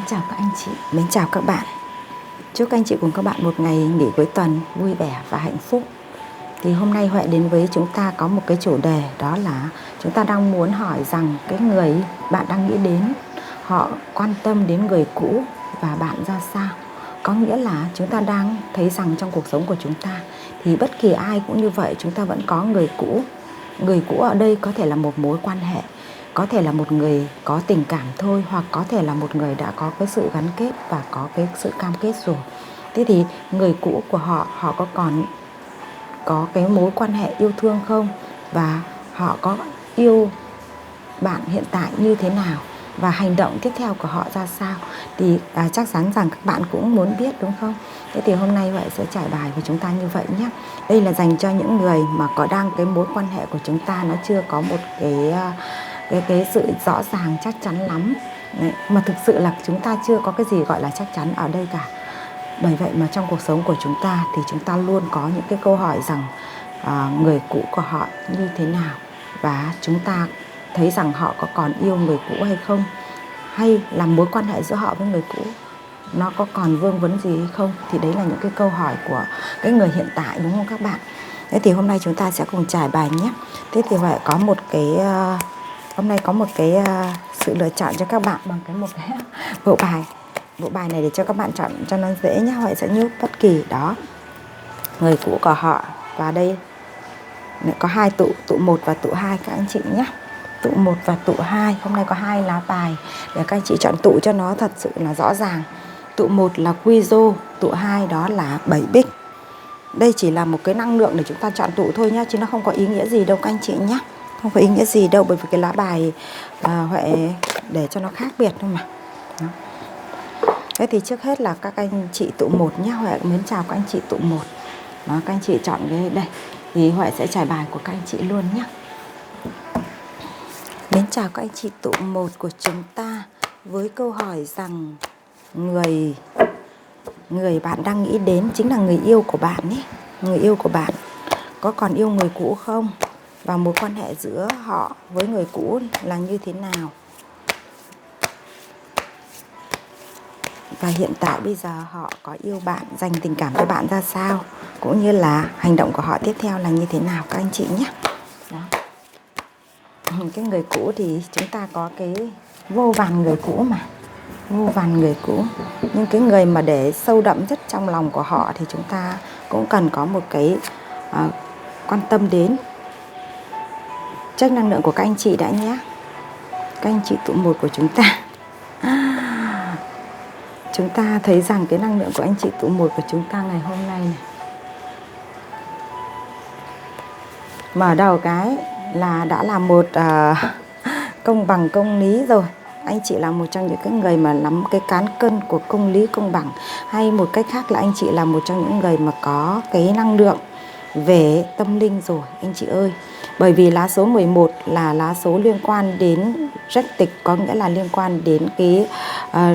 chào các anh chị, mến chào các bạn. Chúc anh chị cùng các bạn một ngày nghỉ cuối tuần vui vẻ và hạnh phúc. Thì hôm nay Huệ đến với chúng ta có một cái chủ đề, đó là chúng ta đang muốn hỏi rằng cái người bạn đang nghĩ đến, họ quan tâm đến người cũ và bạn ra sao. Có nghĩa là chúng ta đang thấy rằng trong cuộc sống của chúng ta thì bất kỳ ai cũng như vậy, chúng ta vẫn có người cũ. Người cũ ở đây có thể là một mối quan hệ, có thể là một người có tình cảm thôi, hoặc có thể là một người đã có cái sự gắn kết và có cái sự cam kết rồi. Thế thì người cũ của họ có còn có cái mối quan hệ yêu thương không? Và họ có yêu bạn hiện tại như thế nào? Và hành động tiếp theo của họ ra sao? Thì chắc chắn rằng các bạn cũng muốn biết, đúng không? Thế thì hôm nay Huệ sẽ trải bài với chúng ta như vậy nhé. Đây là dành cho những người mà có đang cái mối quan hệ của chúng ta nó chưa có một cái sự rõ ràng chắc chắn lắm. Đấy, mà thực sự là chúng ta chưa có cái gì gọi là chắc chắn ở đây cả. Bởi vậy mà trong cuộc sống của chúng ta thì chúng ta luôn có những cái câu hỏi rằng người cũ của họ như thế nào, và chúng ta thấy rằng họ có còn yêu người cũ hay không, hay là mối quan hệ giữa họ với người cũ nó có còn vương vấn gì hay không. Thì đấy là những cái câu hỏi của cái người hiện tại, đúng không các bạn? Thế thì hôm nay chúng ta sẽ cùng trải bài nhé. Thế thì Huệ có một cái hôm nay có một cái sự lựa chọn cho các bạn bằng một cái bộ bài này để cho các bạn chọn cho nó dễ nhé. Huệ sẽ nhúc bất kỳ đó người cũ của họ, và đây có hai tụ 1 và tụ 2 các anh chị nhé. Tụ 1 và tụ 2, hôm nay có 2 lá bài để các anh chị chọn tụ cho nó thật sự là rõ ràng. Tụ 1 là Quy Rô, tụ 2 đó là 7 Bích. Đây chỉ là một cái năng lượng để chúng ta chọn tụ thôi nhé, chứ nó không có ý nghĩa gì đâu các anh chị nhé. Không có ý nghĩa gì đâu, bởi vì cái lá bài Huệ để cho nó khác biệt thôi mà. Đó. Thế thì trước hết là các anh chị tụ 1 nhé. Huệ mến chào các anh chị tụ 1. Đó, các anh chị chọn cái đây thì Huệ sẽ trải bài của các anh chị luôn nhé. Mến chào các anh chị tụ 1 của chúng ta với câu hỏi rằng người bạn đang nghĩ đến chính là người yêu của bạn nhé. Người yêu của bạn có còn yêu người cũ không? Và mối quan hệ giữa họ với người cũ là như thế nào? Và hiện tại bây giờ họ có yêu bạn, dành tình cảm cho bạn ra sao? Cũng như là hành động của họ tiếp theo là như thế nào các anh chị nhé. Đó. Cái người cũ thì chúng ta có cái vô vàn người cũ mà. Vô vàn người cũ. Nhưng cái người mà để sâu đậm nhất trong lòng của họ thì chúng ta cũng cần có một cái quan tâm đến. Check năng lượng của các anh chị đã nhé. Các anh chị tụ 1 của chúng ta. Chúng ta thấy rằng cái năng lượng của anh chị tụ 1 của chúng ta ngày hôm nay này, mở đầu cái là đã là một công bằng công lý rồi. Anh chị là một trong những cái người mà nắm cái cán cân của công lý công bằng, hay một cách khác là anh chị là một trong những người mà có cái năng lượng về tâm linh rồi anh chị ơi. Bởi vì lá số 11 là lá số liên quan đến rách tịch, có nghĩa là liên quan đến cái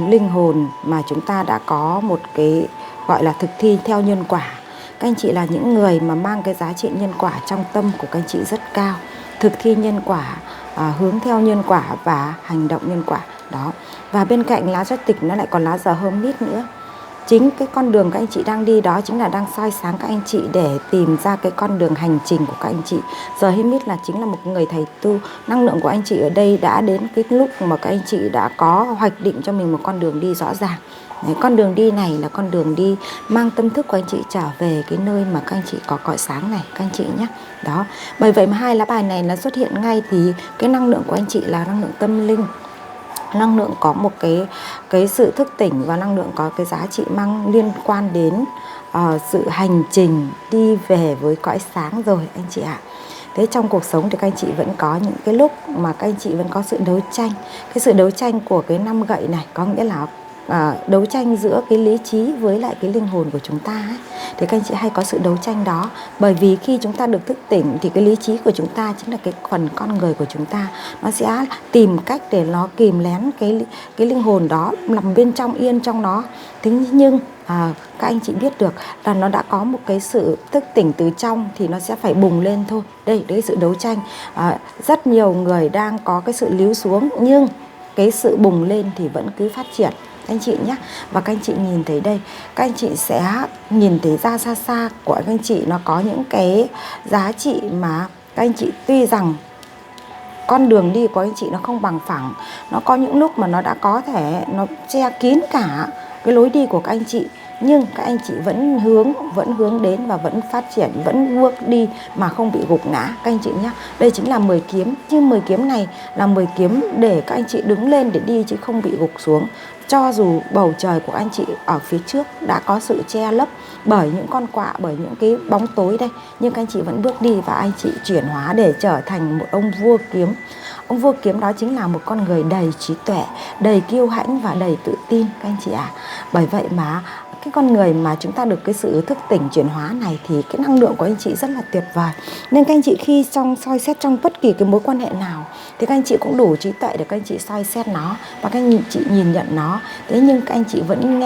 linh hồn mà chúng ta đã có một cái gọi là thực thi theo nhân quả. Các anh chị là những người mà mang cái giá trị nhân quả trong tâm của các anh chị rất cao, thực thi nhân quả, hướng theo nhân quả và hành động nhân quả đó. Và bên cạnh lá rách tịch nó lại còn lá giờ Hermit nữa. Chính cái con đường các anh chị đang đi đó chính là đang soi sáng các anh chị để tìm ra cái con đường hành trình của các anh chị. Giờ Hermit là chính là một người thầy tu. Năng lượng của anh chị ở đây đã đến cái lúc mà các anh chị đã có hoạch định cho mình một con đường đi rõ ràng. Đấy, con đường đi này là con đường đi mang tâm thức của anh chị trở về cái nơi mà các anh chị có cõi sáng này các anh chị nhé. Đó, bởi vậy mà 2 lá bài này nó xuất hiện ngay thì cái năng lượng của anh chị là năng lượng tâm linh, năng lượng có một cái sự thức tỉnh, và năng lượng có cái giá trị mang liên quan đến sự hành trình đi về với cõi sáng rồi anh chị ạ. Thế trong cuộc sống thì các anh chị vẫn có những cái lúc mà các anh chị vẫn có sự đấu tranh. Cái sự đấu tranh của cái 5 gậy này có nghĩa là đấu tranh giữa cái lý trí với lại cái linh hồn của chúng ta ấy. Thì các anh chị hay có sự đấu tranh đó. Bởi vì khi chúng ta được thức tỉnh thì cái lý trí của chúng ta chính là cái phần con người của chúng ta, nó sẽ tìm cách để nó kìm lén cái linh hồn đó, nằm bên trong, yên trong nó. Thế nhưng các anh chị biết được là nó đã có một cái sự thức tỉnh từ trong thì nó sẽ phải bùng lên thôi. Đây, đấy sự đấu tranh. Rất nhiều người đang có cái sự líu xuống, nhưng cái sự bùng lên thì vẫn cứ phát triển. các anh chị nhé. Và các anh chị nhìn thấy đây, các anh chị sẽ nhìn thấy ra xa xa của các anh chị nó có những cái giá trị mà các anh chị tuy rằng con đường đi của anh chị nó không bằng phẳng, nó có những lúc mà nó đã có thể nó che kín cả cái lối đi của các anh chị, nhưng các anh chị vẫn hướng đến và vẫn phát triển, vẫn bước đi mà không bị gục ngã các anh chị nhé. Đây chính là 10 kiếm, nhưng 10 kiếm này là 10 kiếm để các anh chị đứng lên để đi chứ không bị gục xuống. Cho dù bầu trời của anh chị ở phía trước đã có sự che lấp bởi những con quạ, bởi những cái bóng tối đây, nhưng các anh chị vẫn bước đi và anh chị chuyển hóa để trở thành một ông vua kiếm. Ông vua kiếm đó chính là một con người đầy trí tuệ, đầy kiêu hãnh và đầy tự tin các anh chị ạ. Bởi vậy mà cái con người mà chúng ta được cái sự thức tỉnh chuyển hóa này thì cái năng lượng của anh chị rất là tuyệt vời. Nên các anh chị khi soi xét trong bất kỳ cái mối quan hệ nào thì các anh chị cũng đủ trí tuệ để các anh chị soi xét nó và các anh chị nhìn nhận nó. Thế nhưng các anh chị vẫn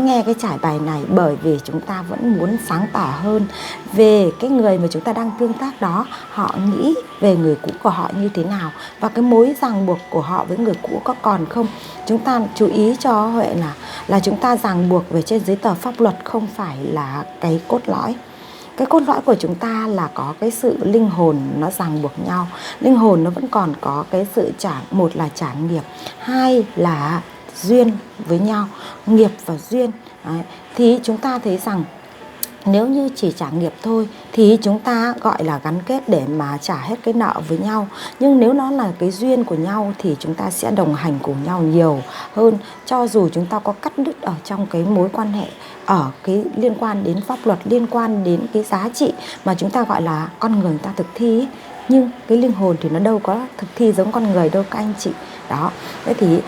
nghe cái trải bài này bởi vì chúng ta vẫn muốn sáng tỏ hơn về cái người mà chúng ta đang tương tác đó, họ nghĩ về người cũ của họ như thế nào và cái mối ràng buộc của họ với người cũ có còn không. Chúng ta chú ý cho Huệ là chúng ta ràng buộc về trên giấy tờ pháp luật không phải là cái cốt lõi. Cái cốt lõi của chúng ta là có cái sự linh hồn nó ràng buộc nhau. Linh hồn nó vẫn còn có cái sự một là trả nghiệp, hai là duyên với nhau, nghiệp và duyên. Đấy. Thì chúng ta thấy rằng nếu như chỉ trả nghiệp thôi thì chúng ta gọi là gắn kết để mà trả hết cái nợ với nhau. Nhưng nếu nó là cái duyên của nhau thì chúng ta sẽ đồng hành cùng nhau nhiều hơn. Cho dù chúng ta có cắt đứt ở trong cái mối quan hệ, ở cái liên quan đến pháp luật, liên quan đến cái giá trị mà chúng ta gọi là con người ta thực thi ấy. Nhưng cái linh hồn thì nó đâu có thực thi giống con người đâu các anh chị. Đó, thế thì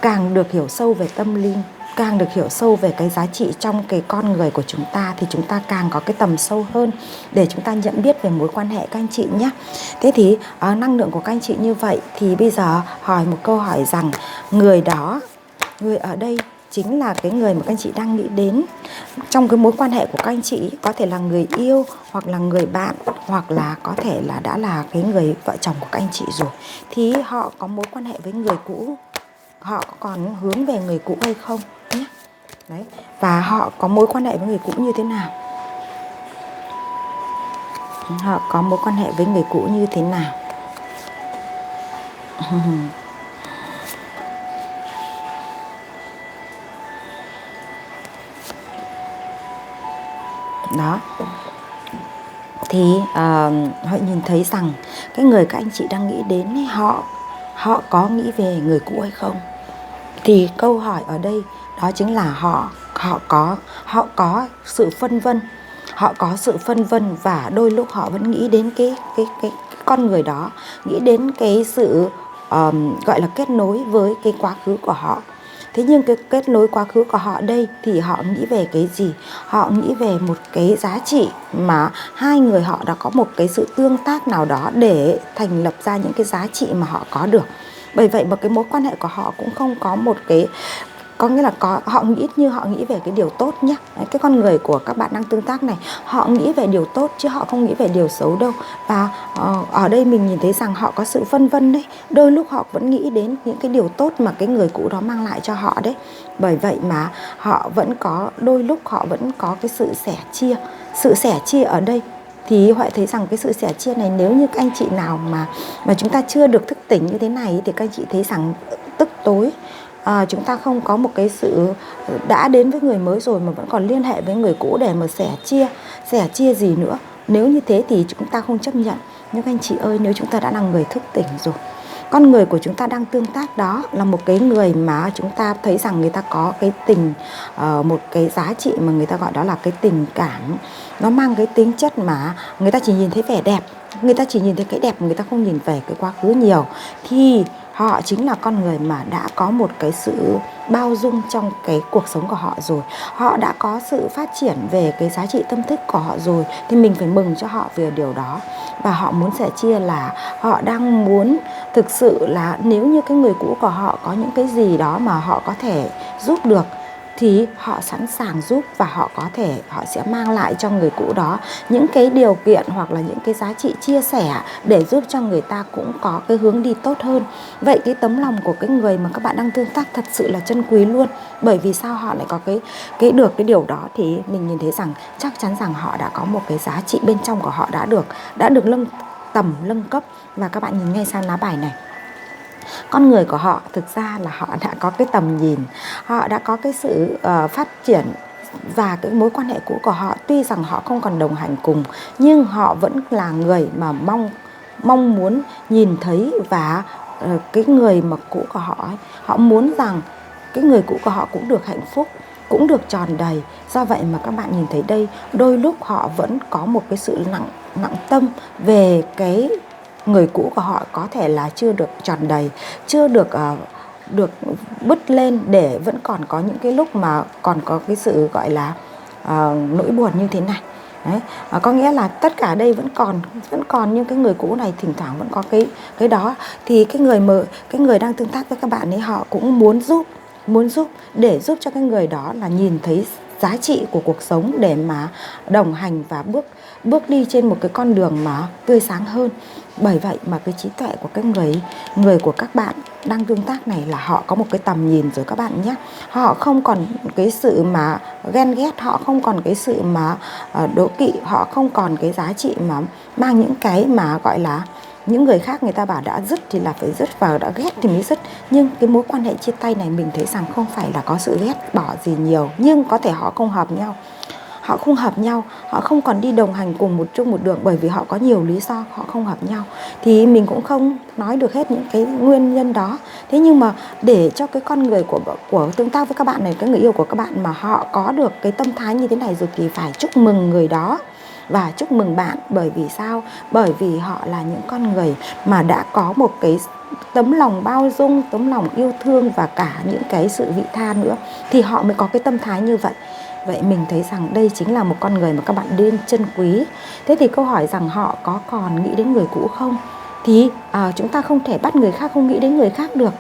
càng được hiểu sâu về tâm linh, càng được hiểu sâu về cái giá trị trong cái con người của chúng ta thì chúng ta càng có cái tầm sâu hơn để chúng ta nhận biết về mối quan hệ các anh chị nhé. Thế thì năng lượng của các anh chị như vậy thì bây giờ hỏi một câu hỏi rằng người ở đây chính là cái người mà các anh chị đang nghĩ đến trong cái mối quan hệ của các anh chị, có thể là người yêu hoặc là người bạn hoặc là có thể là đã là cái người vợ chồng của các anh chị rồi, thì họ có mối quan hệ với người cũ, họ còn hướng về người cũ hay không nhé. Đấy. Và họ có mối quan hệ với người cũ như thế nào, họ có mối quan hệ với người cũ như thế nào. Đó. Thì họ nhìn thấy rằng cái người các anh chị đang nghĩ đến ấy, họ có nghĩ về người cũ hay không. Thì câu hỏi ở đây đó chính là họ có sự phân vân. Họ có sự phân vân và đôi lúc họ vẫn nghĩ đến cái con người đó, nghĩ đến cái sự gọi là kết nối với cái quá khứ của họ. Thế nhưng cái kết nối quá khứ của họ đây thì họ nghĩ về cái gì? Họ nghĩ về một cái giá trị mà hai người họ đã có một cái sự tương tác nào đó để thành lập ra những cái giá trị mà họ có được. Bởi vậy mà cái mối quan hệ của họ cũng không có một cái, có nghĩa là họ nghĩ về cái điều tốt nhé. Cái con người của các bạn đang tương tác này, họ nghĩ về điều tốt chứ họ không nghĩ về điều xấu đâu. Và ở đây mình nhìn thấy rằng họ có sự phân vân đấy. Đôi lúc họ vẫn nghĩ đến những cái điều tốt mà cái người cũ đó mang lại cho họ đấy. Bởi vậy mà họ vẫn có, đôi lúc họ vẫn có cái sự sẻ chia. Sự sẻ chia ở đây thì Huệ thấy rằng cái sự sẻ chia này, nếu như các anh chị nào mà chúng ta chưa được thức tỉnh như thế này thì các anh chị thấy rằng tức tối chúng ta không có một cái sự đã đến với người mới rồi mà vẫn còn liên hệ với người cũ để mà sẻ chia gì nữa. Nếu như thế thì chúng ta không chấp nhận. Nhưng các anh chị ơi, nếu chúng ta đã là người thức tỉnh rồi, con người của chúng ta đang tương tác đó là một cái người mà chúng ta thấy rằng người ta có cái tình, một cái giá trị mà người ta gọi đó là cái tình cảm. Nó mang cái tính chất mà người ta chỉ nhìn thấy vẻ đẹp, người ta chỉ nhìn thấy cái đẹp, người ta không nhìn về cái quá khứ nhiều. Thì họ chính là con người mà đã có một cái sự bao dung trong cái cuộc sống của họ rồi. Họ đã có sự phát triển về cái giá trị tâm thức của họ rồi. Thì mình phải mừng cho họ về điều đó. Và họ muốn sẻ chia là họ đang muốn thực sự là nếu như cái người cũ của họ có những cái gì đó mà họ có thể giúp được thì họ sẵn sàng giúp, và họ sẽ mang lại cho người cũ đó những cái điều kiện hoặc là những cái giá trị chia sẻ để giúp cho người ta cũng có cái hướng đi tốt hơn. Vậy cái tấm lòng của cái người mà các bạn đang tương tác thật sự là chân quý luôn. Bởi vì sao họ lại có được cái điều đó, thì mình nhìn thấy rằng chắc chắn rằng họ đã có một cái giá trị bên trong của họ đã được nâng cấp. Và các bạn nhìn ngay sang lá bài này, con người của họ thực ra là họ đã có cái tầm nhìn, họ đã có cái sự phát triển, và cái mối quan hệ cũ của họ tuy rằng họ không còn đồng hành cùng, nhưng họ vẫn là người mà mong muốn nhìn thấy, và cái người mà cũ của họ ấy, họ muốn rằng cái người cũ của họ cũng được hạnh phúc, cũng được tròn đầy. Do vậy mà các bạn nhìn thấy đây, đôi lúc họ vẫn có một cái sự nặng tâm về cái người cũ của họ, có thể là chưa được tròn đầy, chưa được bứt lên, để vẫn còn có những cái lúc mà còn có cái sự gọi là nỗi buồn như thế này. Đấy, có nghĩa là tất cả đây vẫn còn những cái người cũ này thỉnh thoảng vẫn có cái đó. Thì cái người đang tương tác với các bạn ấy, họ cũng muốn giúp để giúp cho cái người đó là nhìn thấy giá trị của cuộc sống, để mà đồng hành và bước đi trên một cái con đường mà tươi sáng hơn. Bởi vậy mà cái trí tuệ của cái người của các bạn đang tương tác này là họ có một cái tầm nhìn rồi các bạn nhé. Họ không còn cái sự mà ghen ghét, họ không còn cái sự mà đố kỵ, họ không còn cái giá trị mà mang những cái mà gọi là những người khác người ta bảo đã dứt thì là phải dứt, và đã ghét thì mới dứt. Nhưng cái mối quan hệ chia tay này mình thấy rằng không phải là có sự ghét bỏ gì nhiều, nhưng có thể họ không hợp nhau. Họ không còn đi đồng hành cùng một đường, bởi vì họ có nhiều lý do họ không hợp nhau. Thì mình cũng không nói được hết những cái nguyên nhân đó. Thế nhưng mà để cho cái con người của tương tác với các bạn này, cái người yêu của các bạn mà họ có được cái tâm thái như thế này rồi, thì phải chúc mừng người đó và chúc mừng bạn. Bởi vì sao? Bởi vì họ là những con người mà đã có một cái tấm lòng bao dung, tấm lòng yêu thương, và cả những cái sự vị tha nữa, thì họ mới có cái tâm thái như vậy. Vậy mình thấy rằng đây chính là một con người mà các bạn nên trân quý. Thế thì câu hỏi rằng họ có còn nghĩ đến người cũ không? Thì chúng ta không thể bắt người khác không nghĩ đến người khác được.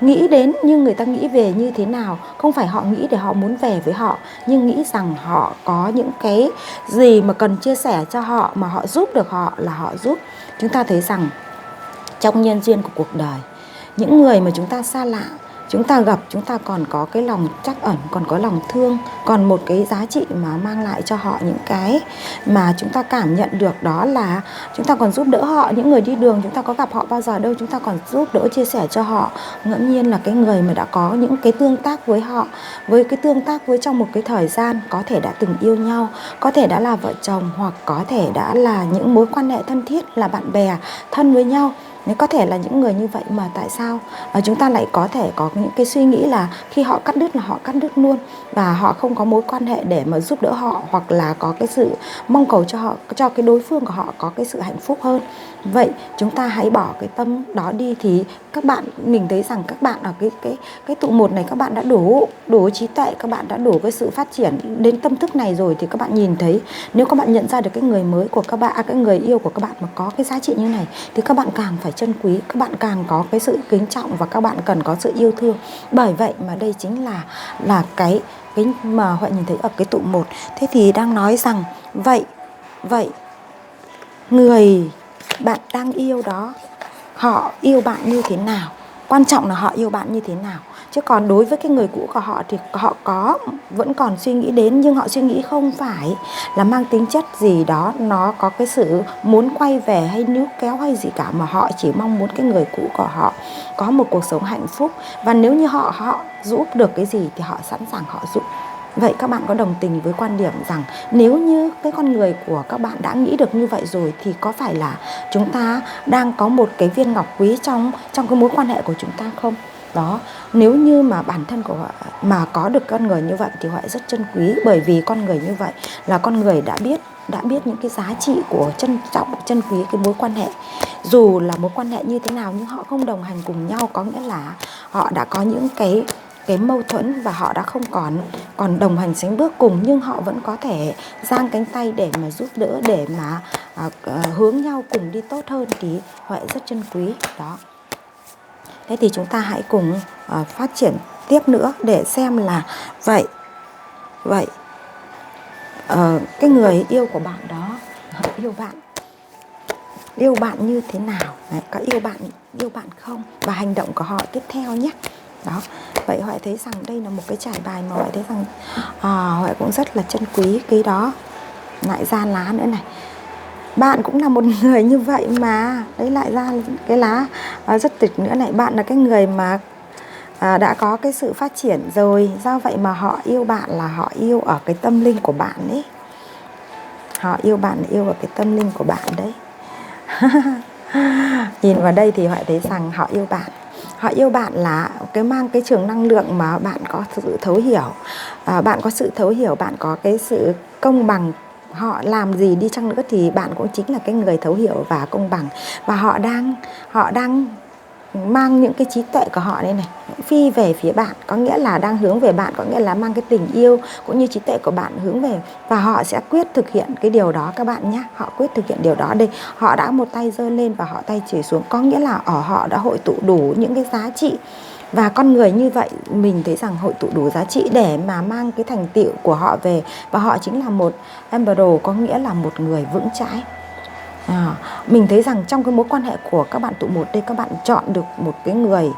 Nghĩ đến, nhưng người ta nghĩ về như thế nào? Không phải họ nghĩ để họ muốn về với họ, nhưng nghĩ rằng họ có những cái gì mà cần chia sẻ cho họ, mà họ giúp được họ là họ giúp. Chúng ta thấy rằng trong nhân duyên của cuộc đời, những người mà chúng ta xa lạ, chúng ta gặp, chúng ta còn có cái lòng trắc ẩn, còn có lòng thương, còn một cái giá trị mà mang lại cho họ những cái mà chúng ta cảm nhận được, đó là chúng ta còn giúp đỡ họ. Những người đi đường chúng ta có gặp họ bao giờ đâu, chúng ta còn giúp đỡ chia sẻ cho họ. Ngẫu nhiên là cái người mà đã có những cái tương tác với họ, với cái tương tác với trong một cái thời gian, có thể đã từng yêu nhau, có thể đã là vợ chồng, hoặc có thể đã là những mối quan hệ thân thiết, là bạn bè thân với nhau. Nếu có thể là những người như vậy mà tại sao chúng ta lại có thể có những cái suy nghĩ là khi họ cắt đứt là họ cắt đứt luôn, và họ không có mối quan hệ để mà giúp đỡ họ, hoặc là có cái sự mong cầu cho họ, cho cái đối phương của họ có cái sự hạnh phúc hơn. Vậy chúng ta hãy bỏ cái tâm đó đi. Thì các bạn, mình thấy rằng các bạn ở cái tụ một này, các bạn đã đủ trí tuệ, các bạn đã đủ cái sự phát triển đến tâm thức này rồi, thì các bạn nhìn thấy, nếu các bạn nhận ra được cái người mới của các bạn, cái người yêu của các bạn mà có cái giá trị như này, thì các bạn càng phải trân quý, các bạn càng có cái sự kính trọng, và các bạn cần có sự yêu thương. Bởi vậy mà đây chính là cái mà Huệ nhìn thấy ở cái tụ một. Thế thì đang nói rằng vậy người bạn đang yêu đó, họ yêu bạn như thế nào? Quan trọng là họ yêu bạn như thế nào. Chứ còn đối với cái người cũ của họ thì họ vẫn còn suy nghĩ đến, nhưng họ suy nghĩ không phải là mang tính chất gì đó nó có cái sự muốn quay về hay níu kéo hay gì cả, mà họ chỉ mong muốn cái người cũ của họ có một cuộc sống hạnh phúc, và nếu như họ giúp được cái gì thì họ sẵn sàng họ giúp. Vậy các bạn có đồng tình với quan điểm rằng nếu như cái con người của các bạn đã nghĩ được như vậy rồi, thì có phải là chúng ta đang có một cái viên ngọc quý trong cái mối quan hệ của chúng ta không? Đó, nếu như mà bản thân của họ mà có được con người như vậy thì họ rất trân quý, bởi vì con người như vậy là con người đã biết những cái giá trị của trân trọng, trân quý cái mối quan hệ. Dù là mối quan hệ như thế nào nhưng họ không đồng hành cùng nhau, có nghĩa là họ đã có những cái mâu thuẫn, và họ đã không còn đồng hành sánh bước cùng, nhưng họ vẫn có thể giang cánh tay để mà giúp đỡ, để mà hướng nhau cùng đi tốt hơn, thì Huệ rất trân quý đó. Thế thì chúng ta hãy cùng phát triển tiếp nữa để xem là vậy Vậy cái người yêu của bạn đó yêu bạn như thế nào? Đấy, có yêu bạn không? Và hành động của họ tiếp theo nhé. Đó. Vậy Huệ thấy rằng đây là một cái trải bài mà Huệ thấy rằng Huệ cũng rất là trân quý cái đó. Lại ra lá nữa này. Bạn cũng là một người như vậy mà. Đấy, lại ra cái lá rất tuyệt nữa này. Bạn là cái người mà đã có cái sự phát triển rồi. Do vậy mà họ yêu bạn là họ yêu ở cái tâm linh của bạn đấy. Họ yêu bạn là yêu ở cái tâm linh của bạn đấy. Nhìn vào đây thì Huệ thấy rằng họ yêu bạn. Họ yêu bạn là cái mang cái trường năng lượng mà bạn có sự thấu hiểu. Bạn có sự thấu hiểu, bạn có cái sự công bằng. Họ làm gì đi chăng nữa thì bạn cũng chính là cái người thấu hiểu và công bằng. Và họ đang mang những cái trí tuệ của họ đây này phi về phía bạn, có nghĩa là đang hướng về bạn, có nghĩa là mang cái tình yêu cũng như trí tuệ của bạn hướng về, và họ sẽ quyết thực hiện cái điều đó các bạn nhé. Họ quyết thực hiện điều đó đây. Họ đã một tay giơ lên và họ tay chỉ xuống, có nghĩa là ở họ đã hội tụ đủ những cái giá trị. Và con người như vậy mình thấy rằng hội tụ đủ giá trị để mà mang cái thành tựu của họ về. Và họ chính là một Emperor, có nghĩa là một người vững chãi. Mình thấy rằng trong cái mối quan hệ của các bạn tụ một đây, các bạn chọn được một cái người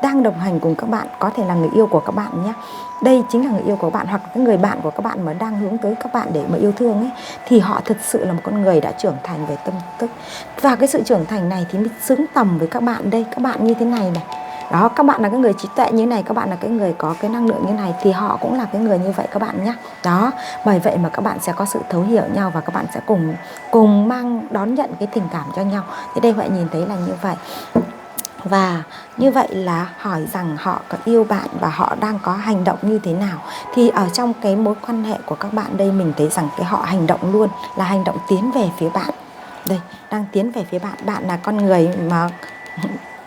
đang đồng hành cùng các bạn, có thể là người yêu của các bạn nhé. Đây chính là người yêu của bạn, hoặc cái người bạn của các bạn mà đang hướng tới các bạn để mà yêu thương ấy, thì họ thật sự là một con người đã trưởng thành về tâm thức. Và cái sự trưởng thành này thì mới xứng tầm với các bạn đây. Các bạn như thế này này. Đó, các bạn là cái người trí tuệ như này, các bạn là cái người có cái năng lượng như này, thì họ cũng là cái người như vậy các bạn nhé. Đó, bởi vậy mà các bạn sẽ có sự thấu hiểu nhau và các bạn sẽ cùng mang đón nhận cái tình cảm cho nhau. Thì đây Huệ nhìn thấy là như vậy. Và như vậy là hỏi rằng họ có yêu bạn và họ đang có hành động như thế nào. Thì ở trong cái mối quan hệ của các bạn đây, mình thấy rằng cái họ hành động luôn là hành động tiến về phía bạn. Đây, đang tiến về phía bạn. Bạn là con người mà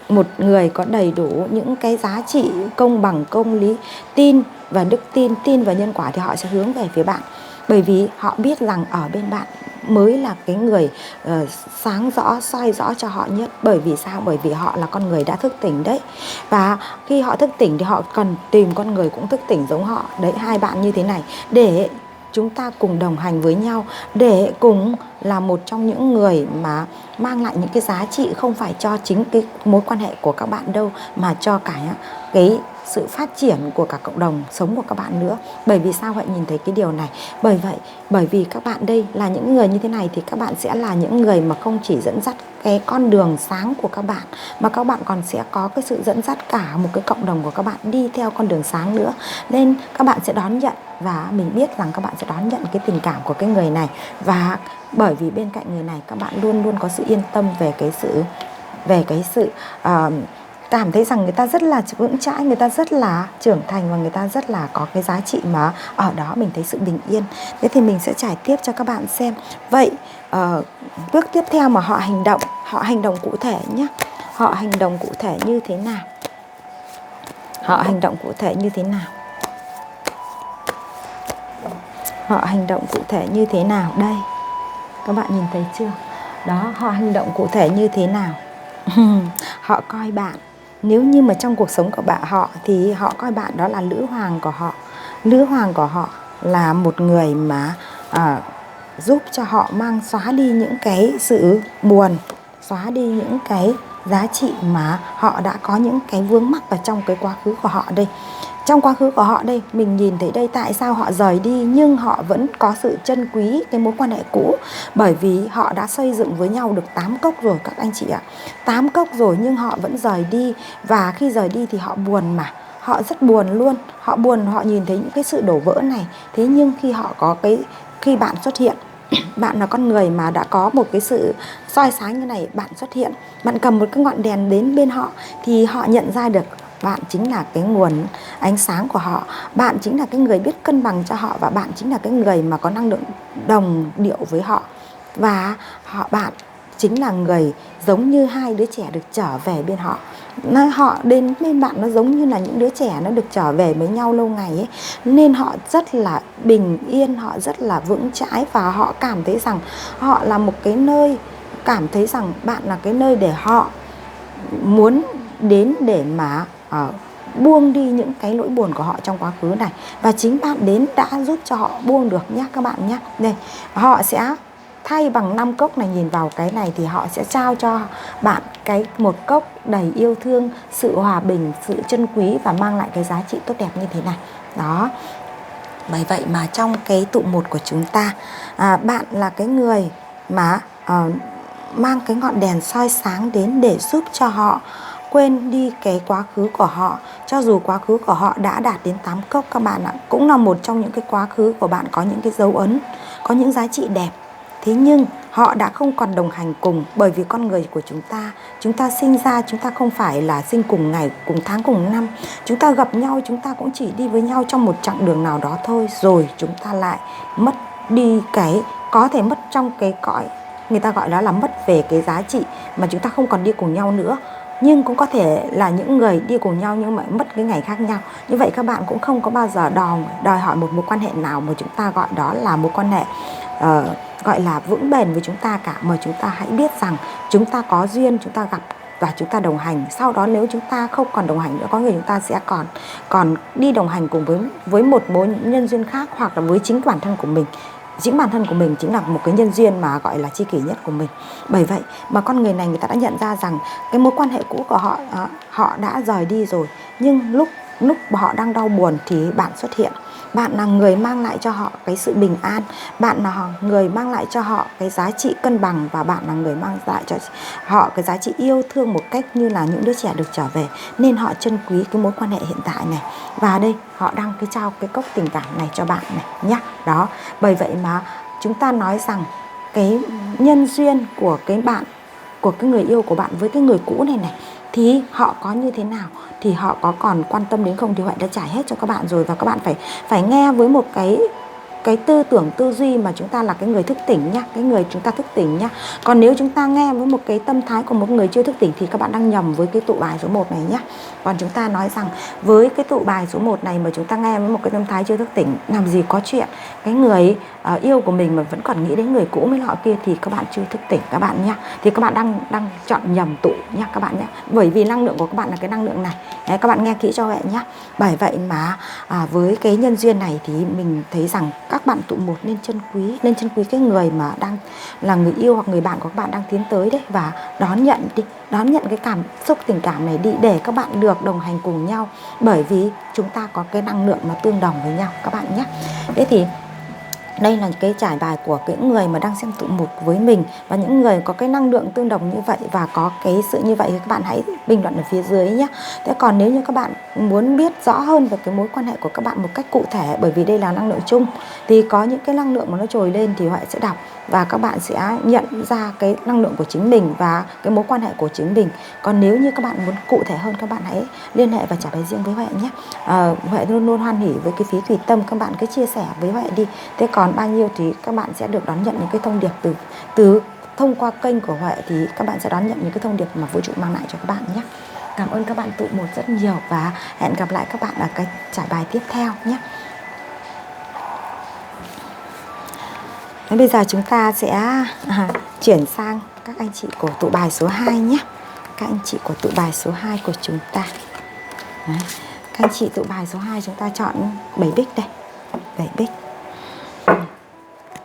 một người có đầy đủ những cái giá trị công bằng, công lý, tin và đức tin và nhân quả, thì họ sẽ hướng về phía bạn. Bởi vì họ biết rằng ở bên bạn mới là cái người sáng rõ, soi rõ cho họ nhất. Bởi vì sao? Bởi vì họ là con người đã thức tỉnh đấy. Và khi họ thức tỉnh thì họ cần tìm con người cũng thức tỉnh giống họ. Đấy, hai bạn như thế này để chúng ta cùng đồng hành với nhau, để cùng là một trong những người mà mang lại những cái giá trị không phải cho chính cái mối quan hệ của các bạn đâu, mà cho cả cái sự phát triển của cả cộng đồng sống của các bạn nữa. Bởi vì sao Huệ nhìn thấy cái điều này? Bởi vì các bạn đây là những người như thế này thì các bạn sẽ là những người mà không chỉ dẫn dắt cái con đường sáng của các bạn, mà các bạn còn sẽ có cái sự dẫn dắt cả một cái cộng đồng của các bạn đi theo con đường sáng nữa. Nên các bạn sẽ đón nhận, và mình biết rằng các bạn sẽ đón nhận cái tình cảm của cái người này. Và bởi vì bên cạnh người này các bạn luôn luôn có sự yên tâm về cái sự cảm thấy rằng người ta rất là vững chãi, người ta rất là trưởng thành và người ta rất là có cái giá trị mà ở đó mình thấy sự bình yên. Thế thì mình sẽ trải tiếp cho các bạn xem. Vậy bước tiếp theo mà họ hành động cụ thể nhé. Họ hành động cụ thể như thế nào? Họ hành động cụ thể như thế nào? Họ hành động cụ thể như thế nào? Đây, các bạn nhìn thấy chưa? Đó, họ hành động cụ thể như thế nào? Họ coi bạn, nếu như mà trong cuộc sống của họ thì họ coi bạn đó là nữ hoàng của họ. Nữ hoàng của họ là một người mà giúp cho họ xóa đi những cái sự buồn, xóa đi những cái giá trị mà họ đã có những cái vướng mắc ở trong cái quá khứ của họ đây. Trong quá khứ của họ đây, mình nhìn thấy đây, tại sao họ rời đi nhưng họ vẫn có sự trân quý cái mối quan hệ cũ. Bởi vì họ đã xây dựng với nhau được 8 cốc rồi các anh chị ạ. 8 cốc rồi nhưng họ vẫn rời đi. Và khi rời đi thì họ buồn mà. Họ rất buồn luôn. Họ buồn, họ nhìn thấy những cái sự đổ vỡ này. Thế nhưng khi bạn xuất hiện, bạn là con người mà đã có một cái sự soi sáng như này, bạn xuất hiện, bạn cầm một cái ngọn đèn đến bên họ, thì họ nhận ra được bạn chính là cái nguồn ánh sáng của họ. Bạn chính là cái người biết cân bằng cho họ. Và bạn chính là cái người mà có năng lượng đồng điệu với họ. Và bạn chính là người giống như hai đứa trẻ được trở về bên họ. Họ đến bên bạn nó giống như là những đứa trẻ nó được trở về với nhau lâu ngày ấy. Nên họ rất là bình yên, họ rất là vững chãi. Và họ cảm thấy rằng họ là một cái nơi, cảm thấy rằng bạn là cái nơi để họ muốn đến để mà buông đi những cái nỗi buồn của họ trong quá khứ này. Và chính bạn đến đã giúp cho họ buông được nhé các bạn nhé. Đây, họ sẽ thay bằng 5 cốc này, nhìn vào cái này thì họ sẽ trao cho bạn một cốc đầy yêu thương, sự hòa bình, sự trân quý và mang lại cái giá trị tốt đẹp như thế này. Đó. Bởi vậy mà trong cái tụ 1 của chúng ta, bạn là cái người mà mang cái ngọn đèn soi sáng đến để giúp cho họ quên đi cái quá khứ của họ. Cho dù quá khứ của họ đã đạt đến 8 cốc các bạn ạ, cũng là một trong những cái quá khứ của bạn có những cái dấu ấn, có những giá trị đẹp. Thế nhưng họ đã không còn đồng hành cùng, bởi vì con người của chúng ta sinh ra, chúng ta không phải là sinh cùng ngày, cùng tháng, cùng năm. Chúng ta gặp nhau, chúng ta cũng chỉ đi với nhau trong một chặng đường nào đó thôi, rồi chúng ta lại mất đi có thể mất trong cái cõi, người ta gọi đó là mất về cái giá trị mà chúng ta không còn đi cùng nhau nữa. Nhưng cũng có thể là những người đi cùng nhau nhưng mà mất cái ngày khác nhau. Như vậy các bạn cũng không có bao giờ đòi hỏi một mối quan hệ nào mà chúng ta gọi đó là mối quan hệ gọi là vững bền với chúng ta cả. Mà chúng ta hãy biết rằng chúng ta có duyên, chúng ta gặp và chúng ta đồng hành. Sau đó nếu chúng ta không còn đồng hành nữa, có người chúng ta sẽ còn đi đồng hành cùng với một mối nhân duyên khác, hoặc là với chính bản thân của mình. Chính bản thân của mình chính là một cái nhân duyên mà gọi là tri kỷ nhất của mình. Bởi vậy mà con người này, người ta đã nhận ra rằng cái mối quan hệ cũ của họ đã rời đi rồi. Nhưng lúc họ đang đau buồn thì bạn xuất hiện. Bạn là người mang lại cho họ cái sự bình an, bạn là người mang lại cho họ cái giá trị cân bằng, và bạn là người mang lại cho họ cái giá trị yêu thương một cách như là những đứa trẻ được trở về. Nên họ trân quý cái mối quan hệ hiện tại này. Và đây họ đang trao cái cốc tình cảm này cho bạn này nhé. Đó, bởi vậy mà chúng ta nói rằng cái nhân duyên của cái người yêu của bạn với cái người cũ này thì họ có như thế nào, thì họ có còn quan tâm đến không, thì Huệ đã trải hết cho các bạn rồi. Và các bạn phải nghe với một cái tư tưởng tư duy mà chúng ta là cái người thức tỉnh nhá, cái người chúng ta thức tỉnh nhá. Còn nếu chúng ta nghe với một cái tâm thái của một người chưa thức tỉnh thì các bạn đang nhầm với cái tụ bài số 1 này nhá. Còn chúng ta nói rằng với cái tụ bài số 1 này mà chúng ta nghe với một cái tâm thái chưa thức tỉnh, làm gì có chuyện cái người yêu của mình mà vẫn còn nghĩ đến người cũ với họ kia, thì các bạn chưa thức tỉnh các bạn nhá. Thì các bạn đang chọn nhầm tụ nhá các bạn nhá. Bởi vì năng lượng của các bạn là cái năng lượng này. Đấy, các bạn nghe kỹ cho Huệ nhá. Bởi vậy mà với cái nhân duyên này thì mình thấy rằng các bạn tụ 1 nên trân quý cái người mà đang là người yêu hoặc người bạn của các bạn đang tiến tới đấy, và đón nhận cái cảm xúc tình cảm này đi, để các bạn được đồng hành cùng nhau, bởi vì chúng ta có cái năng lượng mà tương đồng với nhau các bạn nhé. Thế thì đây là cái trải bài của cái người mà đang xem tụ 1 với mình, và những người có cái năng lượng tương đồng như vậy và có cái sự như vậy thì các bạn hãy bình luận ở phía dưới nhé. Thế còn nếu như các bạn muốn biết rõ hơn về cái mối quan hệ của các bạn một cách cụ thể, bởi vì đây là năng lượng chung, thì có những cái năng lượng mà nó trồi lên thì Huệ sẽ đọc, và các bạn sẽ nhận ra cái năng lượng của chính mình và cái mối quan hệ của chính mình. Còn nếu như các bạn muốn cụ thể hơn, các bạn hãy liên hệ và trả bài riêng với Huệ nhé. Huệ luôn luôn hoan hỉ với cái phí tùy tâm, các bạn cứ chia sẻ với Huệ đi. Thế còn bao nhiêu thì các bạn sẽ được đón nhận những cái thông điệp từ thông qua kênh của Huệ, thì các bạn sẽ đón nhận những cái thông điệp mà vũ trụ mang lại cho các bạn nhé. Cảm ơn các bạn tụ 1 rất nhiều, và hẹn gặp lại các bạn ở cái trải bài tiếp theo nhé. Bây giờ chúng ta sẽ chuyển sang các anh chị của tụ bài số 2 nhé. Các anh chị của tụ bài số 2 của chúng ta. Đấy. Các anh chị tụ bài số 2 chúng ta chọn 7 bích đây. 7 bích.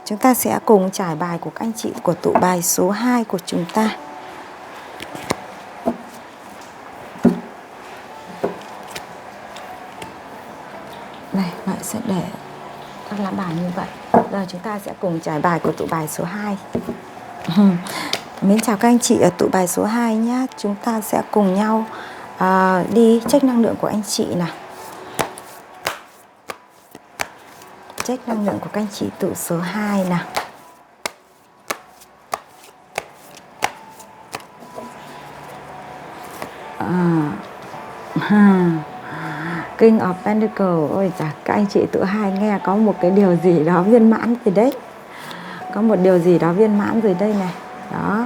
Chúng ta sẽ cùng trải bài của các anh chị của tụ bài số 2 của chúng ta. Này, Huệ sẽ để các lá bài như vậy. Giờ chúng ta sẽ cùng trải bài của tụ bài số 2. Mến chào các anh chị ở tụ bài số 2 nhé. Chúng ta sẽ cùng nhau đi check năng lượng của anh chị nào. Check năng lượng của các anh chị tụ số 2 nào. King of Pentacle. Ôi chà, các anh chị tụ 2 nghe có một cái điều gì đó viên mãn rồi đấy. Có một điều gì đó viên mãn rồi đây này. Đó.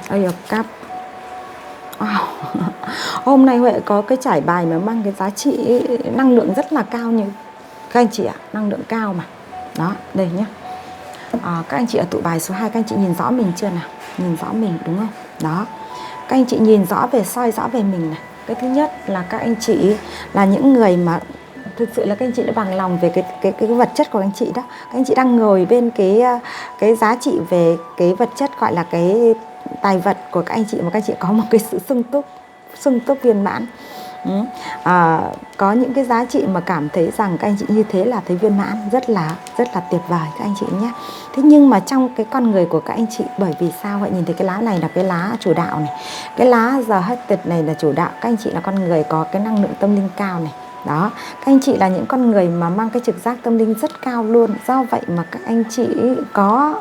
Ace of Cup. Hôm nay Huệ có cái trải bài mà mang cái giá trị năng lượng rất là cao như các anh chị ạ. Năng lượng cao mà. Đó, đây nhé. Các anh chị ở tụ bài số 2, các anh chị nhìn rõ mình chưa nào? Nhìn rõ mình đúng không? Đó. Các anh chị nhìn rõ về, soi rõ về mình này. Cái thứ nhất là các anh chị là những người mà thực sự là các anh chị đã bằng lòng về cái vật chất của các anh chị đó. Các anh chị đang ngồi bên cái giá trị về cái vật chất, gọi là cái tài vật của các anh chị, mà các anh chị có một cái sự sung túc viên mãn. Có những cái giá trị mà cảm thấy rằng các anh chị như thế là thấy viên mãn, rất là tuyệt vời các anh chị nhé. Thế nhưng mà trong cái con người của các anh chị, bởi vì sao vậy? Nhìn thấy cái lá này là cái lá chủ đạo này, cái lá giờ hết tịch này là chủ đạo. Các anh chị là con người có cái năng lượng tâm linh cao này. Đó, các anh chị là những con người mà mang cái trực giác tâm linh rất cao luôn. Do vậy mà các anh chị có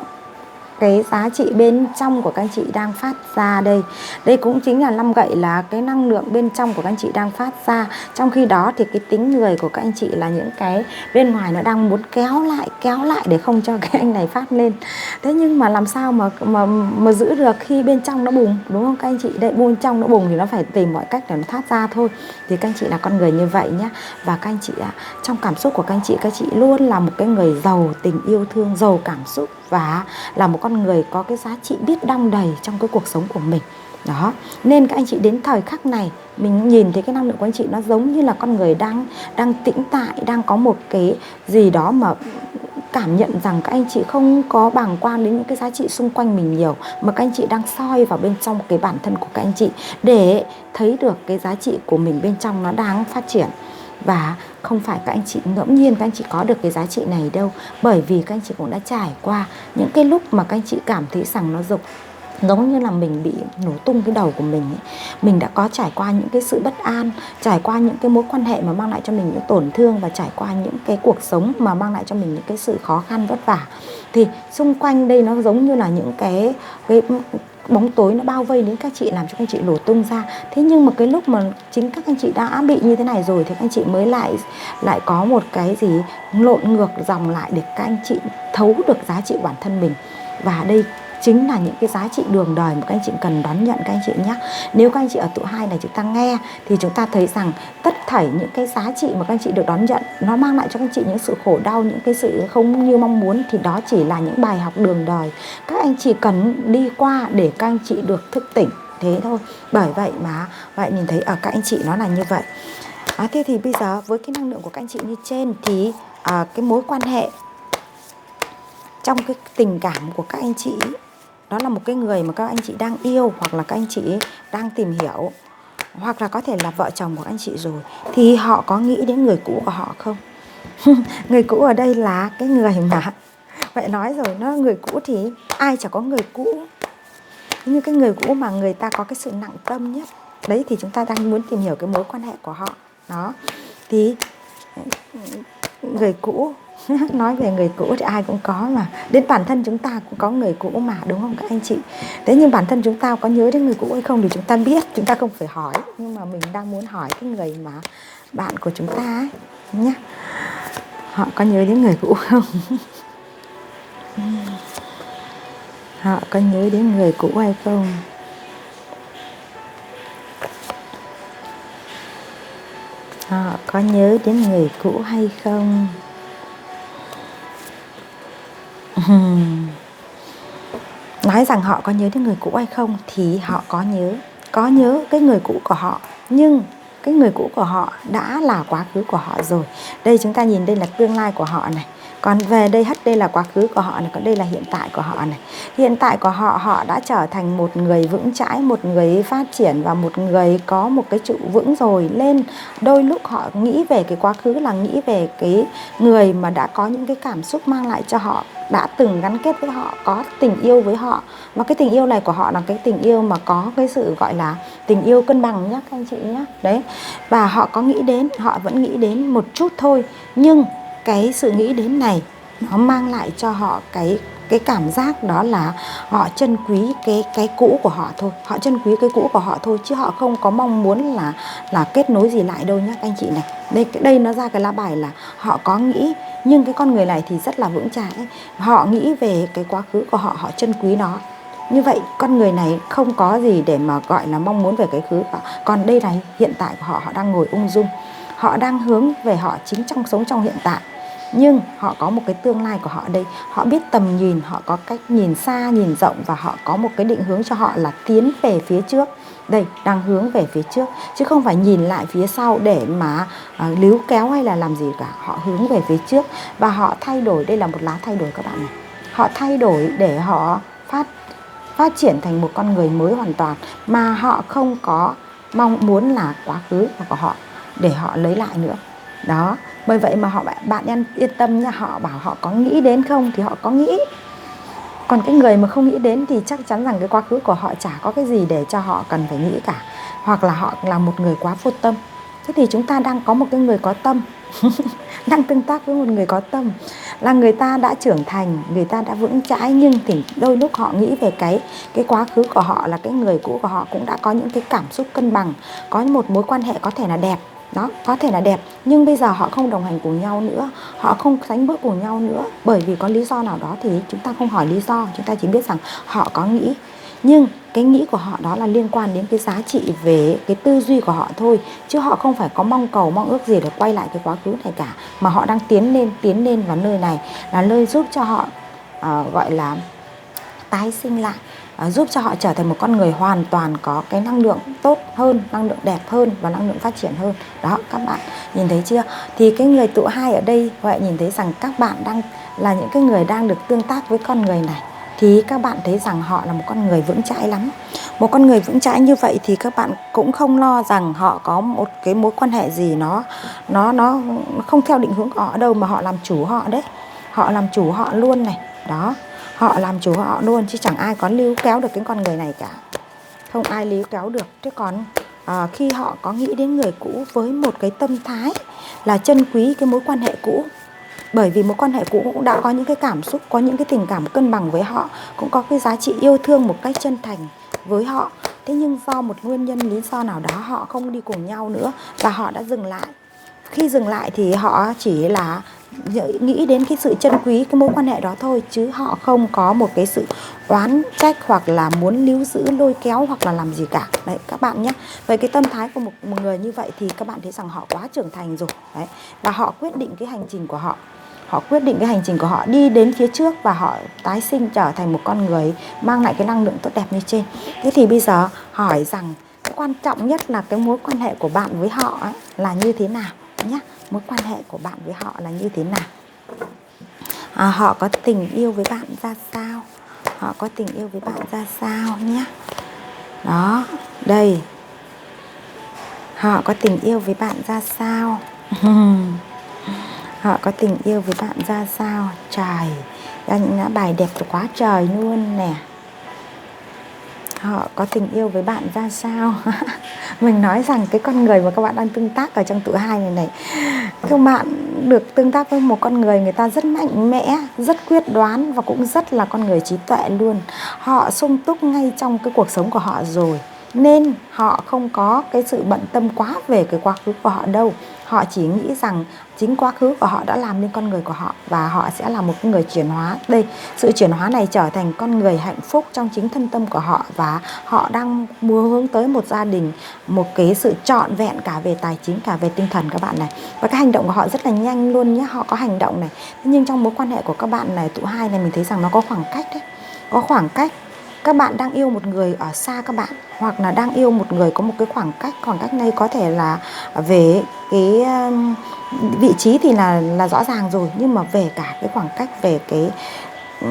cái giá trị bên trong của các anh chị đang phát ra đây. Đây cũng chính là 5 gậy, là cái năng lượng bên trong của các anh chị đang phát ra. Trong khi đó thì cái tính người của các anh chị là những cái bên ngoài nó đang muốn kéo lại để không cho cái anh này phát lên. Thế nhưng mà làm sao mà giữ được khi bên trong nó bùng, đúng không các anh chị? Đây, bên trong nó bùng thì nó phải tìm mọi cách để nó thoát ra thôi. Thì các anh chị là con người như vậy nhé. Và các anh chị trong cảm xúc của các anh chị luôn là một cái người giàu tình yêu thương, giàu cảm xúc, và là một con người có cái giá trị biết đong đầy trong cái cuộc sống của mình. Đó, nên các anh chị đến thời khắc này, mình nhìn thấy cái năng lượng của anh chị nó giống như là con người đang tĩnh tại, đang có một cái gì đó mà cảm nhận rằng các anh chị không có bàng quan đến những cái giá trị xung quanh mình nhiều, mà các anh chị đang soi vào bên trong cái bản thân của các anh chị để thấy được cái giá trị của mình bên trong nó đang phát triển. Và không phải các anh chị ngẫu nhiên các anh chị có được cái giá trị này đâu, bởi vì các anh chị cũng đã trải qua những cái lúc mà các anh chị cảm thấy rằng nó giống như là mình bị nổ tung cái đầu của mình ấy. Mình đã có trải qua những cái sự bất an, trải qua những cái mối quan hệ mà mang lại cho mình những tổn thương, và trải qua những cái cuộc sống mà mang lại cho mình những cái sự khó khăn vất vả. Thì xung quanh đây nó giống như là những cái bóng tối nó bao vây đến các chị, làm cho các anh chị nổ tung ra. Thế nhưng mà cái lúc mà chính các anh chị đã bị như thế này rồi thì các anh chị mới lại có một cái gì lộn ngược dòng lại để các anh chị thấu được giá trị bản thân mình. Và đây chính là những cái giá trị đường đời mà các anh chị cần đón nhận các anh chị nhé. Nếu các anh chị ở tụ 2 này chúng ta nghe thì chúng ta thấy rằng tất thảy những cái giá trị mà các anh chị được đón nhận nó mang lại cho các anh chị những sự khổ đau, những cái sự không như mong muốn, thì đó chỉ là những bài học đường đời các anh chị cần đi qua để các anh chị được thức tỉnh, thế thôi. Bởi vậy mà vậy nhìn thấy ở các anh chị nó là như vậy. Thế thì bây giờ với cái năng lượng của các anh chị như trên thì cái mối quan hệ trong cái tình cảm của các anh chị, đó là một cái người mà các anh chị đang yêu, hoặc là các anh chị đang tìm hiểu, hoặc là có thể là vợ chồng của anh chị rồi, thì họ có nghĩ đến người cũ của họ không? Người cũ ở đây là cái người mà vậy nói rồi, nó người cũ thì ai chả có người cũ, nhưng cái người cũ mà người ta có cái sự nặng tâm nhất đấy, thì chúng ta đang muốn tìm hiểu cái mối quan hệ của họ. Đó, thì người cũ nói về người cũ thì ai cũng có mà, đến bản thân chúng ta cũng có người cũ mà, đúng không các anh chị? Thế nhưng bản thân chúng ta có nhớ đến người cũ hay không thì chúng ta biết, chúng ta không phải hỏi, nhưng mà mình đang muốn hỏi cái người mà bạn của chúng ta ấy nhé, họ có nhớ đến người cũ không? Họ có nhớ đến người cũ hay không? Họ có nhớ đến người cũ hay không? Nói rằng họ có nhớ đến người cũ hay không thì họ có nhớ cái người cũ của họ, nhưng cái người cũ của họ đã là quá khứ của họ rồi. Đây chúng ta nhìn đây là tương lai của họ này, còn về đây hết đây là quá khứ của họ này, còn đây là hiện tại của họ này. Hiện tại của họ, họ đã trở thành một người vững chãi, một người phát triển và một người có một cái trụ vững rồi. Lên đôi lúc họ nghĩ về cái quá khứ là nghĩ về cái người mà đã có những cái cảm xúc mang lại cho họ, đã từng gắn kết với họ, có tình yêu với họ. Mà cái tình yêu này của họ là cái tình yêu mà có cái sự gọi là tình yêu cân bằng nhé các anh chị nhé. Đấy, và họ có nghĩ đến, họ vẫn nghĩ đến một chút thôi, nhưng cái sự nghĩ đến này nó mang lại cho họ cái cảm giác đó là họ trân quý cái cũ của họ thôi, họ trân quý cái cũ của họ thôi, chứ họ không có mong muốn là kết nối gì lại đâu nhé các anh chị này. Đây nó ra cái lá bài là họ có nghĩ, nhưng cái con người này thì rất là vững chãi, họ nghĩ về cái quá khứ của họ, họ trân quý nó. Như vậy con người này không có gì để mà gọi là mong muốn về cái khứ cả. Còn đây là hiện tại của họ, họ đang ngồi ung dung, họ đang hướng về họ chính trong sống trong hiện tại. nhưng họ có một cái tương lai của họ đây. Họ biết tầm nhìn, họ có cách nhìn xa, nhìn rộng, và họ có một cái định hướng cho họ là tiến về phía trước. Đây, đang hướng về phía trước, chứ không phải nhìn lại phía sau để mà líu kéo hay là làm gì cả. Họ hướng về phía trước và họ thay đổi. Đây là một lá thay đổi các bạn này. Họ thay đổi để họ phát triển thành một con người mới hoàn toàn, mà họ không có mong muốn là quá khứ của họ để họ lấy lại nữa. Đó, bởi vậy mà bạn yên tâm nha. Họ bảo họ có nghĩ đến không thì họ có nghĩ. Còn cái người mà không nghĩ đến thì chắc chắn rằng cái quá khứ của họ chả có cái gì để cho họ cần phải nghĩ cả. Hoặc là họ là một người quá vô tâm. Thế thì chúng ta đang có một cái người có tâm đang tương tác với một người có tâm, là người ta đã trưởng thành, người ta đã vững chãi, nhưng thì đôi lúc họ nghĩ về cái quá khứ của họ, là cái người cũ của họ cũng đã có những cái cảm xúc cân bằng, có một mối quan hệ có thể là đẹp. Đó, có thể là đẹp, nhưng bây giờ họ không đồng hành cùng nhau nữa, họ không sánh bước cùng nhau nữa, bởi vì có lý do nào đó thì chúng ta không hỏi lý do, chúng ta chỉ biết rằng họ có nghĩ. Nhưng cái nghĩ của họ đó là liên quan đến cái giá trị về cái tư duy của họ thôi, chứ họ không phải có mong cầu, mong ước gì để quay lại cái quá khứ này cả, mà họ đang tiến lên vào nơi này, là nơi giúp cho họ gọi là tái sinh lại, giúp cho họ trở thành một con người hoàn toàn có cái năng lượng tốt hơn, năng lượng đẹp hơn và năng lượng phát triển hơn. Đó, các bạn nhìn thấy chưa? Thì cái người tụ 2 ở đây, vậy nhìn thấy rằng các bạn đang là những cái người đang được tương tác với con người này, thì các bạn thấy rằng họ là một con người vững chãi lắm. Một con người vững chãi như vậy thì các bạn cũng không lo rằng họ có một cái mối quan hệ gì nó không theo định hướng của họ đâu, mà họ làm chủ họ đấy. Họ làm chủ họ luôn này. Đó, họ làm chủ họ luôn, chứ chẳng ai có níu kéo được cái con người này cả. Không ai níu kéo được. Thế còn khi họ có nghĩ đến người cũ với một cái tâm thái là trân quý cái mối quan hệ cũ, bởi vì mối quan hệ cũ cũng đã có những cái cảm xúc, có những cái tình cảm cân bằng với họ, cũng có cái giá trị yêu thương một cách chân thành với họ. Thế nhưng do một nguyên nhân lý do nào đó họ không đi cùng nhau nữa và họ đã dừng lại. Khi dừng lại thì họ chỉ là nghĩ đến cái sự trân quý cái mối quan hệ đó thôi, chứ họ không có một cái sự oán trách hoặc là muốn níu giữ, lôi kéo hoặc là làm gì cả. Đấy các bạn nhé. Vậy cái tâm thái của một người như vậy thì các bạn thấy rằng họ quá trưởng thành rồi. Đấy. Và họ quyết định cái hành trình của họ. Họ quyết định cái hành trình của họ đi đến phía trước, và họ tái sinh trở thành một con người mang lại cái năng lượng tốt đẹp như trên. Thế thì bây giờ hỏi rằng cái quan trọng nhất là cái mối quan hệ của bạn với họ ấy là như thế nào nhé. Mối quan hệ của bạn với họ là như thế nào? Họ có tình yêu với bạn ra sao? Họ có tình yêu với bạn ra sao nhé. Đó, đây. Họ có tình yêu với bạn ra sao? Họ có tình yêu với bạn ra sao? Trời, ra những bài đẹp quá trời luôn nè. Họ có tình yêu với bạn ra sao? Mình nói rằng cái con người mà các bạn đang tương tác ở trong tụ 2 này, các bạn được tương tác với một con người, người ta rất mạnh mẽ, rất quyết đoán và cũng rất là con người trí tuệ luôn. Họ sung túc ngay trong cái cuộc sống của họ rồi, nên họ không có cái sự bận tâm quá về cái quá khứ của họ đâu. Họ chỉ nghĩ rằng chính quá khứ của họ đã làm nên con người của họ, và họ sẽ là một người chuyển hóa. Đây, sự chuyển hóa này trở thành con người hạnh phúc trong chính thân tâm của họ, và họ đang muốn hướng tới một gia đình, một cái sự trọn vẹn cả về tài chính, cả về tinh thần các bạn này. Và cái hành động của họ rất là nhanh luôn nhé, họ có hành động này. Nhưng trong mối quan hệ của các bạn này, tụ 2 này, mình thấy rằng nó có khoảng cách đấy. Có khoảng cách. Các bạn đang yêu một người ở xa các bạn, hoặc là đang yêu một người có một cái khoảng cách này có thể là về cái vị trí thì là rõ ràng rồi, nhưng mà về cả cái khoảng cách, về cái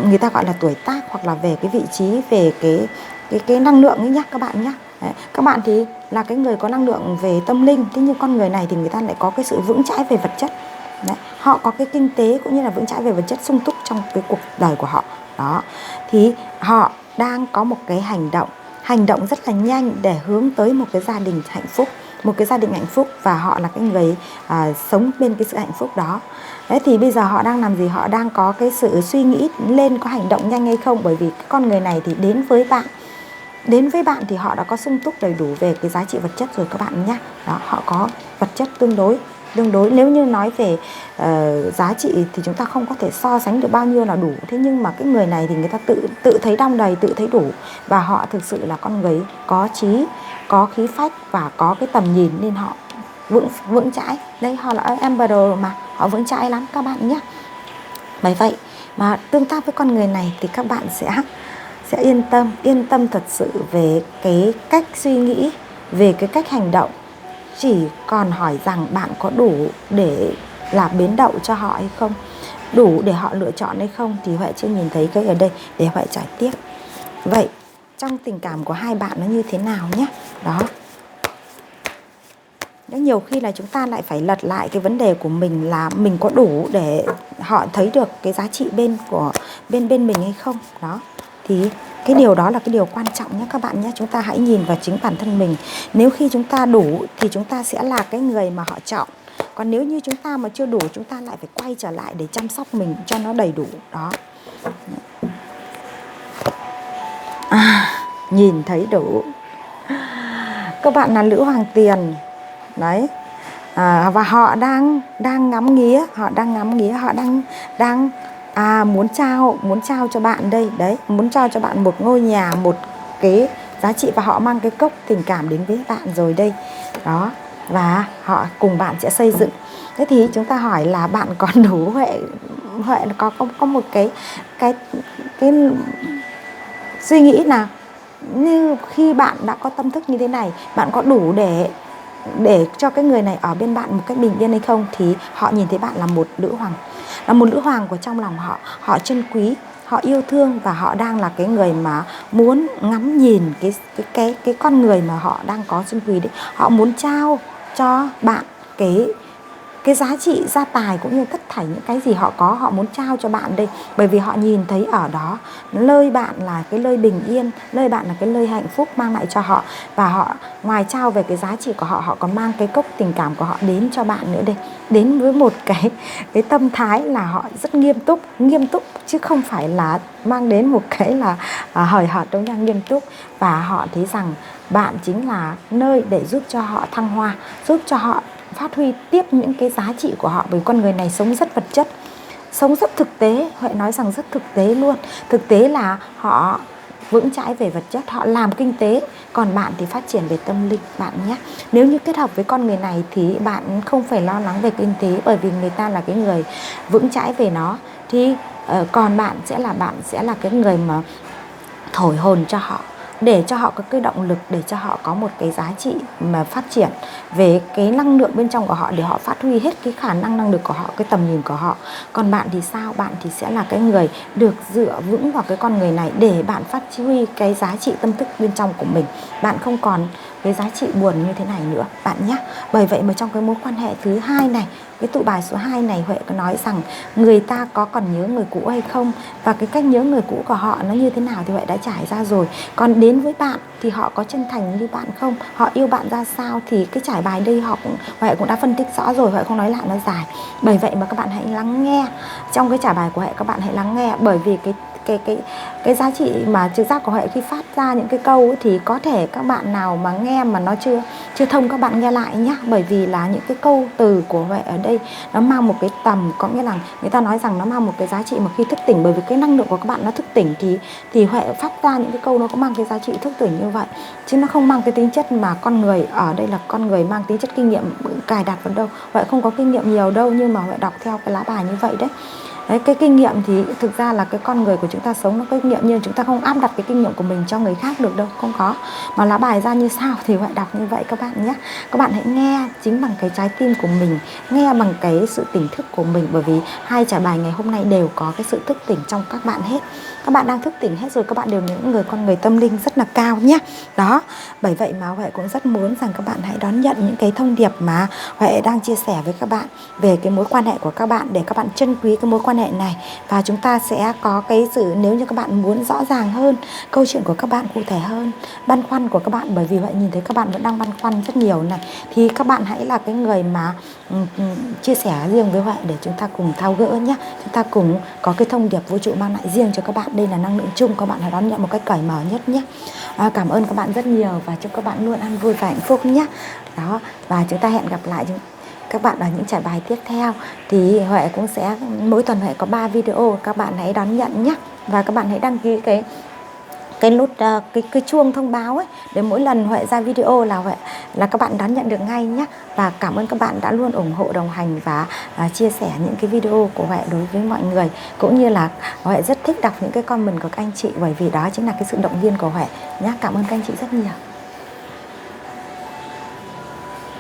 người ta gọi là tuổi tác, hoặc là về cái vị trí, về cái năng lượng ấy nhá các bạn nhá. Đấy, các bạn thì là cái người có năng lượng về tâm linh, thế nhưng con người này thì người ta lại có cái sự vững chãi về vật chất. Đấy, họ có cái kinh tế cũng như là vững chãi về vật chất sung túc trong cái cuộc đời của họ. Đó, thì họ đang có một cái hành động rất là nhanh để hướng tới một cái gia đình hạnh phúc, và họ là cái người sống bên cái sự hạnh phúc đó. Đấy, thì bây giờ họ đang làm gì? Họ đang có cái sự suy nghĩ lên có hành động nhanh hay không, bởi vì cái con người này thì đến với bạn thì họ đã có sung túc đầy đủ về cái giá trị vật chất rồi các bạn nhé. Đó, họ có vật chất tương đối. Nếu như nói về giá trị thì chúng ta không có thể so sánh được bao nhiêu là đủ. Thế nhưng mà cái người này thì người ta tự thấy đong đầy, tự thấy đủ, và họ thực sự là con người có trí, có khí phách và có cái tầm nhìn, nên họ vững chãi. Đây họ là Emperor mà, họ vững chãi lắm các bạn nhé. Bởi vậy mà tương tác với con người này thì các bạn sẽ yên tâm thật sự về cái cách suy nghĩ, về cái cách hành động. Chỉ còn hỏi rằng bạn có đủ để là bến đậu cho họ hay không, đủ để họ lựa chọn hay không, thì Huệ chưa nhìn thấy cái ở đây để Huệ trải tiếp. Vậy trong tình cảm của hai bạn nó như thế nào nhé. Đó. Nhiều khi là chúng ta lại phải lật lại cái vấn đề của mình là mình có đủ để họ thấy được cái giá trị bên mình hay không. Đó. Thì cái điều đó là cái điều quan trọng nhé các bạn nhé. Chúng ta hãy nhìn vào chính bản thân mình. Nếu khi chúng ta đủ thì chúng ta sẽ là cái người mà họ chọn. Còn nếu như chúng ta mà chưa đủ, chúng ta lại phải quay trở lại để chăm sóc mình cho nó đầy đủ. Đó. Nhìn thấy đủ. Các bạn là nữ hoàng tiền. Đấy. Và họ đang ngắm nghía, họ đang muốn trao cho bạn đây. Đấy, muốn trao cho bạn một ngôi nhà, một cái giá trị, và họ mang cái cốc tình cảm đến với bạn rồi đây. Đó. Và họ cùng bạn sẽ xây dựng. Thế thì chúng ta hỏi là bạn còn đủ. Huệ có một cái suy nghĩ nào, như khi bạn đã có tâm thức như thế này, bạn có đủ để cho cái người này ở bên bạn một cách bình yên hay không, thì họ nhìn thấy bạn là một nữ hoàng của trong lòng họ. Họ trân quý, họ yêu thương, và họ đang là cái người mà muốn ngắm nhìn cái con người mà họ đang có trân quý đấy. Họ muốn trao cho bạn cái giá trị, gia tài cũng như tất thảy những cái gì họ có, họ muốn trao cho bạn đây. Bởi vì họ nhìn thấy ở đó nơi bạn là cái nơi bình yên, nơi bạn là cái nơi hạnh phúc mang lại cho họ. Và họ ngoài trao về cái giá trị của họ, họ còn mang cái cốc tình cảm của họ đến cho bạn nữa đây. Đến với một cái tâm thái là họ rất nghiêm túc chứ không phải là mang đến một cái là hời hợt đâu nha, nghiêm túc. Và họ thấy rằng bạn chính là nơi để giúp cho họ thăng hoa, giúp cho họ phát huy tiếp những cái giá trị của họ. Bởi con người này sống rất vật chất, sống rất thực tế. Huệ nói rằng rất thực tế luôn. Thực tế là họ vững chãi về vật chất, họ làm kinh tế. Còn bạn thì phát triển về tâm linh bạn nhé. Nếu như kết hợp với con người này thì bạn không phải lo lắng về kinh tế, bởi vì người ta là cái người vững chãi về nó. Thì còn bạn sẽ là cái người mà thổi hồn cho họ, để cho họ có cái động lực, để cho họ có một cái giá trị mà phát triển về cái năng lượng bên trong của họ, để họ phát huy hết cái khả năng lực của họ, cái tầm nhìn của họ. Còn bạn thì sao? Bạn thì sẽ là cái người được dựa vững vào cái con người này để bạn phát huy cái giá trị tâm thức bên trong của mình. Bạn không còn cái giá trị buồn như thế này nữa bạn nhé. Bởi vậy mà trong cái mối quan hệ thứ hai này, cái tụ bài số 2 này, Huệ có nói rằng người ta có còn nhớ người cũ hay không, và cái cách nhớ người cũ của họ nó như thế nào thì Huệ đã trải ra rồi. Còn đến với bạn thì họ có chân thành như bạn không, họ yêu bạn ra sao, thì cái trải bài đây Huệ cũng đã phân tích rõ rồi, Huệ không nói lại nó dài. Bởi vậy mà các bạn hãy lắng nghe. Trong cái trải bài của Huệ các bạn hãy lắng nghe, bởi vì cái giá trị mà trực giác của Huệ khi phát ra những cái câu ấy, thì có thể các bạn nào mà nghe mà nó chưa thông, các bạn nghe lại nhá. Bởi vì là những cái câu từ của Huệ ở đây nó mang một cái tầm, có nghĩa là người ta nói rằng nó mang một cái giá trị mà khi thức tỉnh, bởi vì cái năng lượng của các bạn nó thức tỉnh, thì Huệ phát ra những cái câu nó có mang cái giá trị thức tỉnh như vậy, chứ nó không mang cái tính chất mà con người ở đây là con người mang tính chất kinh nghiệm cài đặt vào đâu. Huệ không có kinh nghiệm nhiều đâu, nhưng mà Huệ đọc theo cái lá bài như vậy đấy. Đấy, cái kinh nghiệm thì thực ra là cái con người của chúng ta sống nó có kinh nghiệm, nhưng chúng ta không áp đặt cái kinh nghiệm của mình cho người khác được đâu, không có. Mà lá bài ra như sao thì Huệ đọc như vậy các bạn nhé. Các bạn hãy nghe chính bằng cái trái tim của mình, nghe bằng cái sự tỉnh thức của mình, bởi vì hai trải bài ngày hôm nay đều có cái sự thức tỉnh trong các bạn hết. Các bạn đang thức tỉnh hết rồi, các bạn đều là những con người tâm linh rất là cao nhé. Đó, bởi vậy mà Huệ cũng rất muốn rằng các bạn hãy đón nhận những cái thông điệp mà Huệ đang chia sẻ với các bạn về cái mối quan hệ của các bạn, để các bạn trân quý cái mối quan hệ này. Và chúng ta sẽ có cái sự, nếu như các bạn muốn rõ ràng hơn, câu chuyện của các bạn cụ thể hơn, băn khoăn của các bạn, bởi vì Huệ nhìn thấy các bạn vẫn đang băn khoăn rất nhiều này, thì các bạn hãy là cái người mà chia sẻ riêng với Huệ để chúng ta cùng tháo gỡ nhé. Chúng ta cùng có cái thông điệp vũ trụ mang lại riêng cho các bạn. Đây là năng lượng chung, các bạn hãy đón nhận một cách cởi mở nhất nhé. Cảm ơn các bạn rất nhiều và chúc các bạn luôn ăn vui và hạnh phúc nhé. Đó, và chúng ta hẹn gặp lại các bạn ở những trải bài tiếp theo. Thì Huệ cũng sẽ mỗi tuần Huệ có 3 video, các bạn hãy đón nhận nhé. Và các bạn hãy đăng ký cái nút cái chuông thông báo ấy, để mỗi lần Huệ ra video là các bạn đón nhận được ngay nhé. Và cảm ơn các bạn đã luôn ủng hộ, đồng hành và chia sẻ những cái video của Huệ đối với mọi người, cũng như là Huệ rất thích đọc những cái comment của các anh chị, bởi vì đó chính là cái sự động viên của Huệ nhé. Cảm ơn các anh chị rất nhiều.